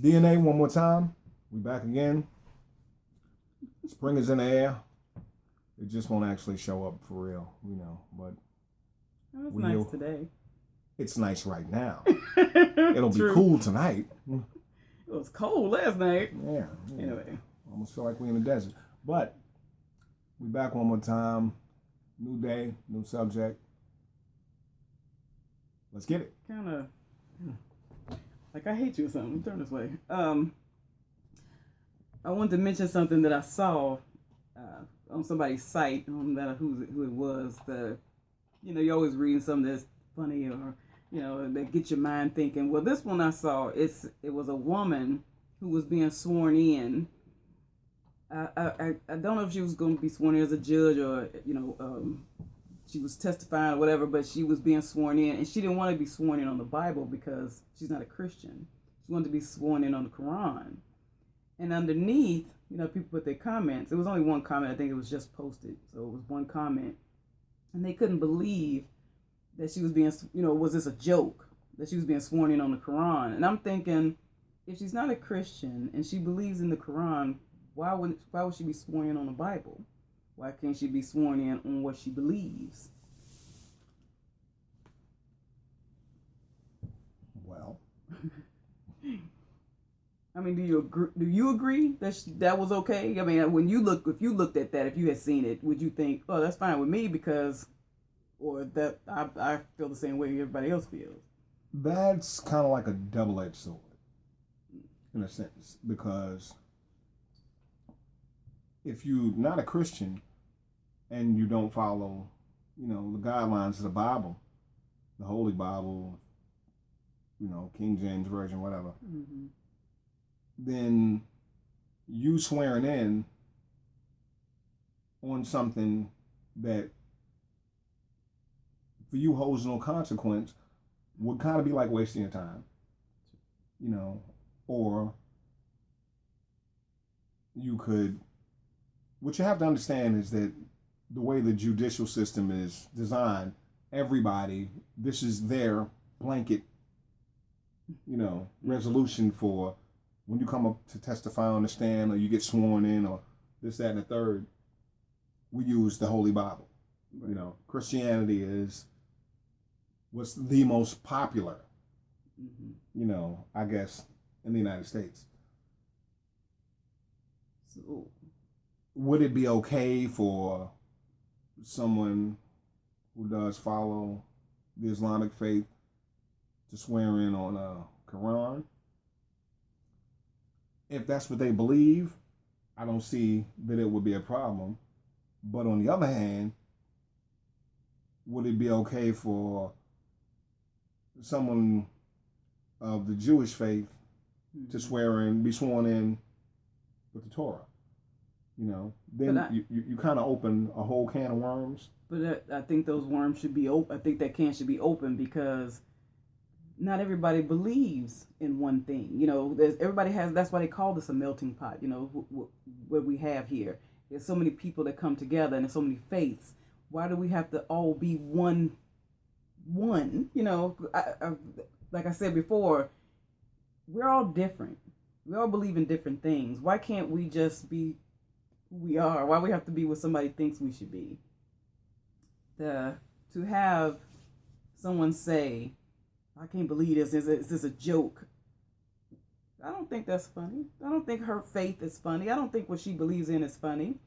DNA one more time. We back again. Spring is in the air. It just won't actually show up for real, but it was nice today. It's nice right now. It'll be cool tonight. It was cold last night. Yeah. Anyway. Almost feel like we're in the desert. But we back one more time. New day, new subject. Let's get it. Kind of like I hate you or something. Turn this way. I wanted to mention something that I saw on somebody's site. I don't know who it was. You're always reading something that's funny or that gets your mind thinking. Well, this one I saw, it was a woman who was being sworn in. I don't know if she was going to be sworn in as a judge or she was testifying or whatever, but she was being sworn in, and she didn't want to be sworn in on the Bible because she's not a Christian. She wanted to be sworn in on the Quran. And underneath, people put their comments. It was only one comment. I think it was just posted, so it was one comment, and they couldn't believe that she was being, was this a joke that she was being sworn in on the Quran? And I'm thinking, if she's not a Christian and she believes in the Quran, why would she be sworn in on the Bible? Why can't she be sworn in on what she believes? Well, I mean, do you agree that that was okay? I mean, if you looked at that, if you had seen it, would you think, oh, that's fine with me because, or that I feel the same way everybody else feels? That's kind of like a double-edged sword, in a sense, because if you're not a Christian and you don't follow, the guidelines of the Bible, the Holy Bible, King James Version, whatever, mm-hmm. then you swearing in on something that for you holds no consequence would kind of be like wasting your time, or you could, what you have to understand is that the way the judicial system is designed, this is their blanket, resolution for when you come up to testify on the stand or you get sworn in or this, that, and the third. We use the Holy Bible. Right. Christianity is what's the most popular, mm-hmm. I guess, in the United States. So, would it be okay for someone who does follow the Islamic faith to swear in on a Quran? If that's what they believe, I don't see that it would be a problem. But on the other hand, would it be okay for someone of the Jewish faith to be sworn in with the Torah? Then you kind of open a whole can of worms. But I think those worms should be open. I think that can should be open because not everybody believes in one thing. Everybody has. That's why they call this a melting pot. What we have here. There's so many people that come together, and there's so many faiths. Why do we have to all be one? Like I said before, we're all different. We all believe in different things. Why can't we just be who we are? Why we have to be what somebody thinks we should be? To have someone say, I can't believe this. Is this a joke? I don't think that's funny. I don't think her faith is funny. I don't think what she believes in is funny.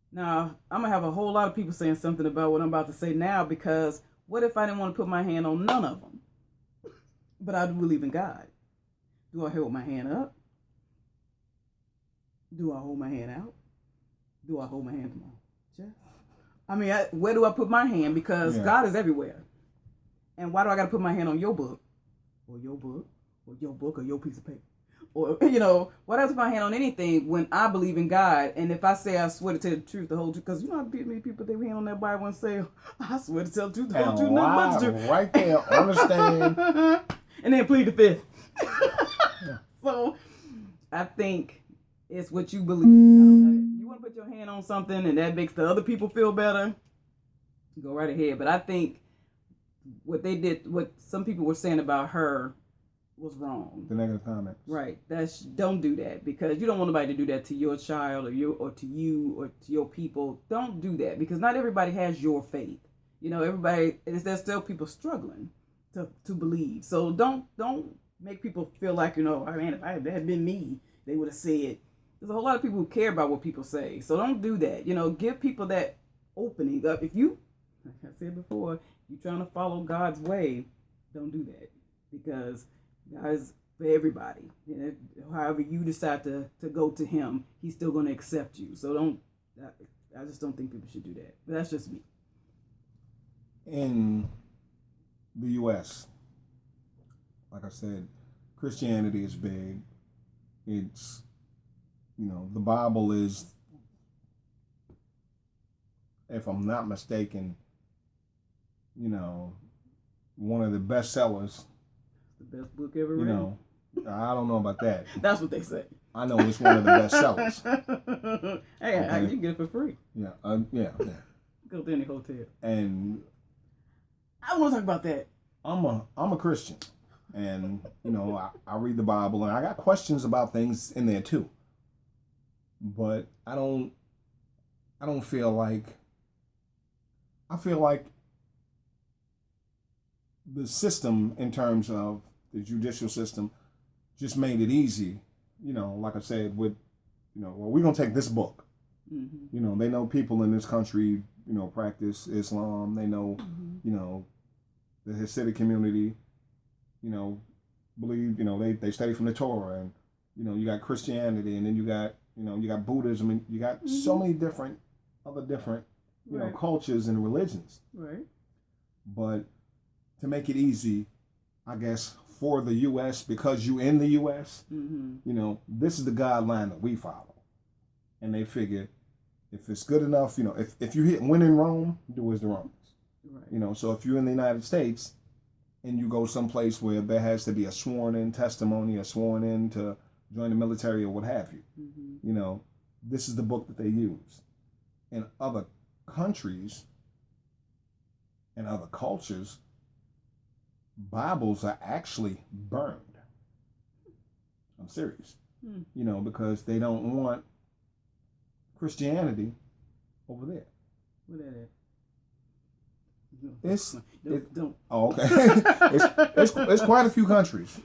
Now, I'm going to have a whole lot of people saying something about what I'm about to say now, because what if I didn't want to put my hand on none of them? But I do believe in God. Do I hold my hand up? Do I hold my hand out? Do I hold my hand to my chest? I mean, where do I put my hand? Because God is everywhere. And why do I got to put my hand on your book? Or your book? Or your book? Or your piece of paper? Or, why do I put my hand on anything when I believe in God? And if I say I swear to tell the truth, the whole truth, because how many people they hand on their Bible and say, I swear to tell the truth, the whole truth, nothing but the truth. Right there, understand. And then plead the fifth. So, I think it's what you believe. You want to put your hand on something and that makes the other people feel better, go right ahead. But I think what they did, what some people were saying about her, was wrong. The negative comments. Right. Don't do that, because you don't want nobody to do that to your child or to you or to your people. Don't do that, because not everybody has your faith. Everybody, there's still people struggling to believe. So don't make people feel like, man, if it had been me, they would have said. There's a whole lot of people who care about what people say. So don't do that. Give people that opening up. If you, like I said before, you're trying to follow God's way, don't do that, because God is for everybody. However you decide to go to Him, He's still going to accept you. So I just don't think people should do that. But that's just me. In the U.S., like I said, Christianity is big. It's, the Bible is, if I'm not mistaken, one of the best sellers. The best book ever written. I don't know about that. That's what they say. I know it's one of the best sellers. Hey, okay. You can get it for free. Yeah. Go to any hotel. And I want to talk about that. I'm a Christian, and I read the Bible, and I got questions about things in there too. But I feel like the system, in terms of the judicial system, just made it easy. Like I said, with well, we're gonna take this book. Mm-hmm. They know people in this country, practice Islam. They know, the Hasidic community, believe, they study from the Torah, and you got Christianity, and then you got Buddhism, and you got so many different Right. cultures and religions. Right. But to make it easy, I guess, for the U.S., because you in the U.S., this is the guideline that we follow. And they figure, if it's good enough, if you hit when in Rome, do as the Romans. Right. So if you're in the United States and you go someplace where there has to be a sworn in testimony, a sworn in to join the military or what have you, this is the book that they use. In other countries and other cultures, Bibles are actually burned. I'm serious. Because they don't want Christianity over there. Where that at? Don't. Oh, okay. it's quite a few countries,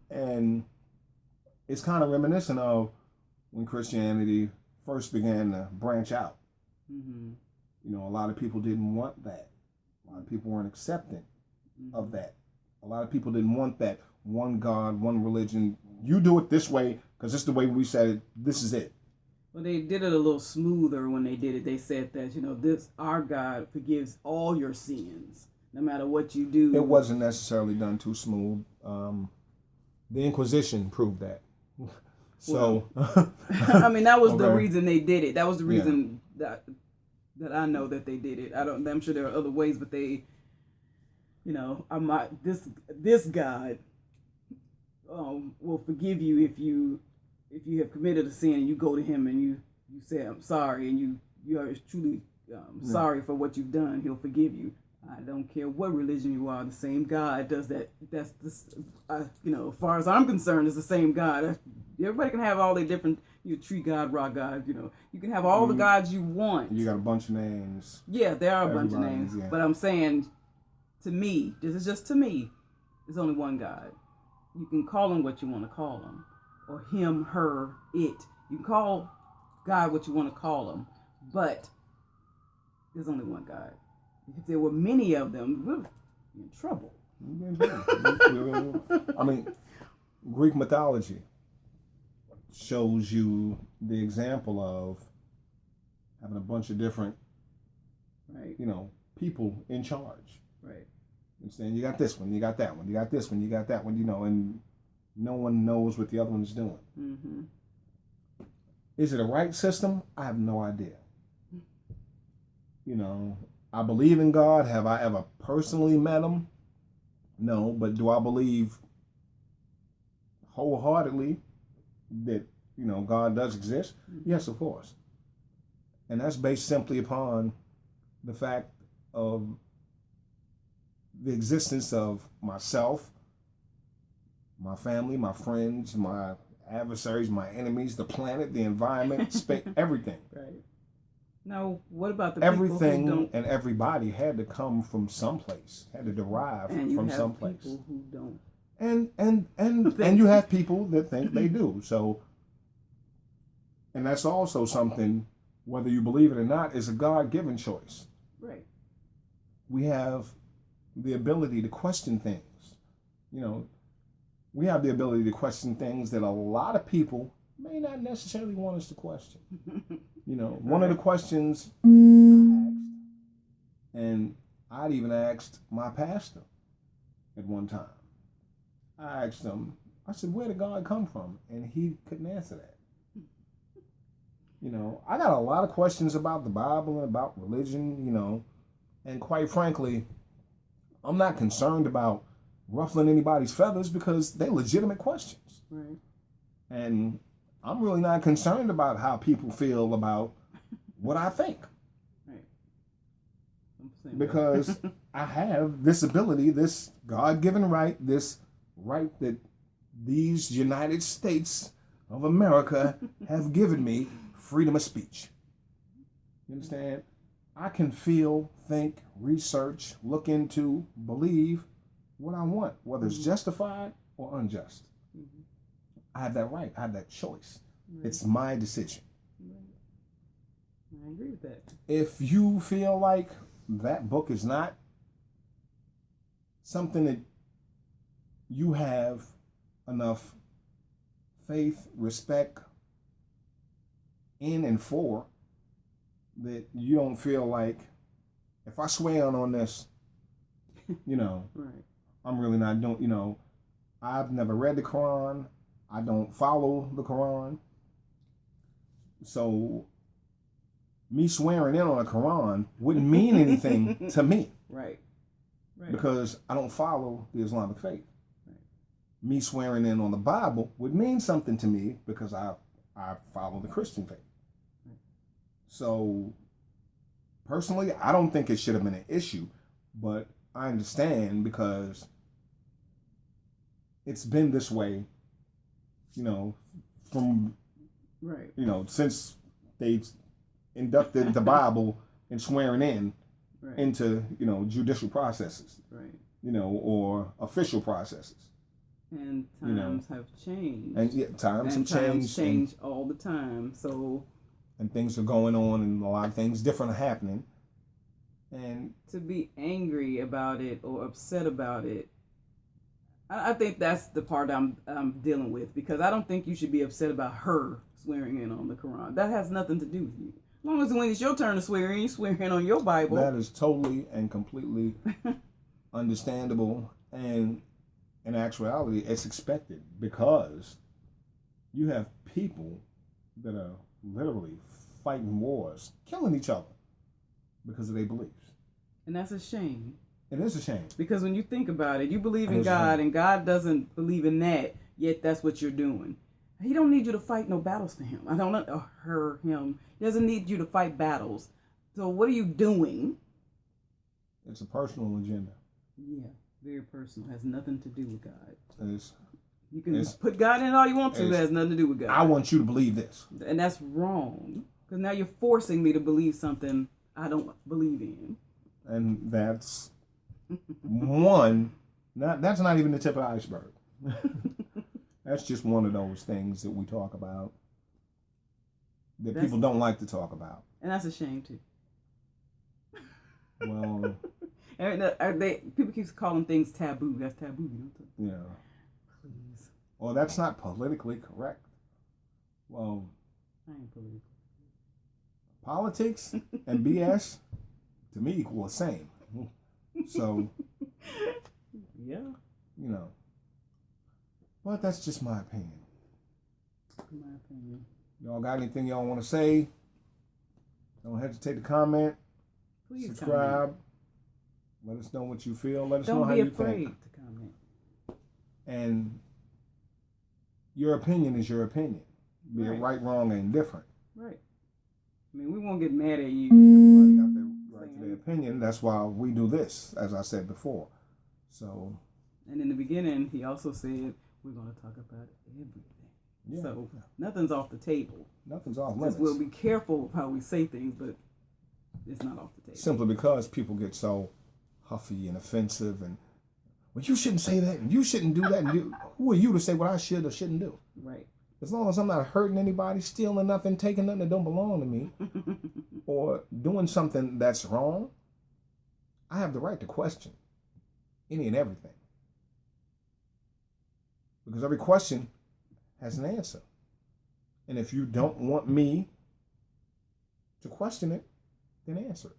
and it's kind of reminiscent of when Christianity first began to branch out. A lot of people didn't want that. A lot of people weren't accepting of that. A lot of people didn't want that one God, one religion. You do it this way because it's the way we said it. This is it. Well, they did it a little smoother when they did it. They said that, this, our God forgives all your sins, no matter what you do. It wasn't necessarily done too smooth. The Inquisition proved that. So, I mean, that was the reason they did it. That was the reason that I know that they did it. I'm sure there are other ways, but they, this God will forgive you if you have committed a sin and you go to Him and you say, I'm sorry, and you are truly sorry for what you've done. He'll forgive you. I don't care what religion you are. The same God does that. That's as far as I'm concerned, it's the same God. Everybody can have all their different, tree God, rock God. You can have all the gods you want. You got a bunch of names. Yeah, there are a bunch of names. Yeah. But I'm saying, to me, this is just to me, there's only one God. You can call Him what you want to call Him, or him, her, it. You can call God what you want to call Him, but there's only one God. If there were many of them, we're in trouble. I mean, Greek mythology shows you the example of having a bunch of different, people in charge. Right. You understand? You got this one, you got that one, you got this one, you got that one, and no one knows what the other one's doing. Mm-hmm. Is it a right system? I have no idea. I believe in God. Have I ever personally met Him? No, but do I believe wholeheartedly that, God does exist? Mm-hmm. Yes, of course. And that's based simply upon the fact of the existence of myself, my family, my friends, my adversaries, my enemies, the planet, the environment, space, everything. Right. Now, what about the Everything people who don't? and everybody had to come from someplace, had to derive And you from have someplace. people who don't. And you have people that think they do. So, and that's also something, whether you believe it or not, is a God-given choice. Right. We have the ability to question things. You know, we have the ability to question things that a lot of people may not necessarily want us to question. You know, one of the questions I asked, and I'd even asked my pastor at one time. I asked him, I said, where did God come from? And he couldn't answer that. You know, I got a lot of questions about the Bible and about religion, you know, and quite frankly, I'm not concerned about ruffling anybody's feathers because they're legitimate questions. Right. And I'm really not concerned about how people feel about what I think. Right. Because I have this ability, this God-given right, this right that these United States of America have given me, freedom of speech. You understand? I can feel, think, research, look into, believe what I want, whether it's justified or unjust. Mm-hmm. I have that right. I have that choice. Right. It's my decision. Right. I agree with that. If you feel like that book is not something that you have enough faith, respect in and for, that you don't feel like, if I swear on this, you know, right. I'm really not doing, you know, I've never read the Quran. I don't follow the Quran. So me swearing in on the Quran wouldn't mean anything to me. Right. Right. Because I don't follow the Islamic faith. Right. Me swearing in on the Bible would mean something to me because I follow the Christian faith. Right. So personally, I don't think it should have been an issue, but I understand because it's been this way, you know, from, right, you know, since they inducted the Bible and swearing in right. into, you know, judicial processes, right, you know, or official processes. And times have changed. And yeah, times have changed. Change all the time. So. And things are going on, and a lot of things different are happening. And to be angry about it or upset about it, I think that's the part I'm dealing with, because I don't think you should be upset about her swearing in on the Quran. That has nothing to do with you. As long as when it's your turn to swear in, you swear in on your Bible. That is totally and completely understandable, and in actuality, it's expected, because you have people that are literally fighting wars, killing each other because of their beliefs. And that's a shame. It is a shame. Because when you think about it, you believe in God, and God doesn't believe in that, yet that's what you're doing. He don't need you to fight no battles for him. I don't know, or her, him. He doesn't need you to fight battles. So what are you doing? It's a personal agenda. Yeah, very personal. Has nothing to do with God. You can It's, put God in all you want to. It has nothing to do with God. I want you to believe this. And that's wrong. Because now you're forcing me to believe something I don't believe in. And that's that's not even the tip of the iceberg. That's just one of those things that we talk about that people don't like to talk about. And that's a shame, too. Well, people keep calling things taboo. That's taboo, you know? Yeah. Please. Well, that's not politically correct. Well, I ain't political. Politics and BS, to me, equal the same. So, yeah. You know. But that's just my opinion. My opinion. Y'all got anything y'all want to say? Don't hesitate to comment. Please subscribe. Comment. Let us know what you feel. Let us Don't know how you think. Don't be afraid to comment. And your opinion is your opinion. Be it right, wrong, and indifferent. Right. I mean, we won't get mad at you. Everybody got their right to their opinion. That's why we do this, as I said before. So. And in the beginning, he also said, we're going to talk about everything. Yeah. So nothing's off the table. Nothing's off Just limits. we'll be careful of how we say things, but it's not off the table. Simply because people get so huffy and offensive and, well, you shouldn't say that and you shouldn't do that. And who are you to say what I should or shouldn't do? Right. As long as I'm not hurting anybody, stealing nothing, taking nothing that don't belong to me, or doing something that's wrong, I have the right to question any and everything. Because every question has an answer. And if you don't want me to question it, then answer it.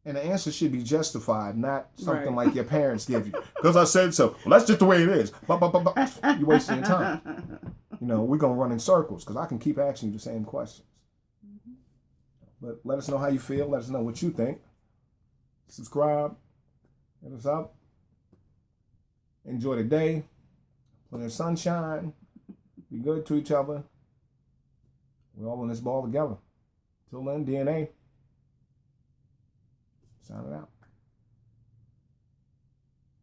And the answer should be justified, not something like your parents give you. Because I said so. Well, that's just the way it is. You're wasting your time. We're going to run in circles because I can keep asking you the same questions. But let us know how you feel. Let us know what you think. Subscribe. Hit us up. Enjoy the day. Plenty of sunshine. Be good to each other. We're all in this ball together. Till then, DNA. Sign it out.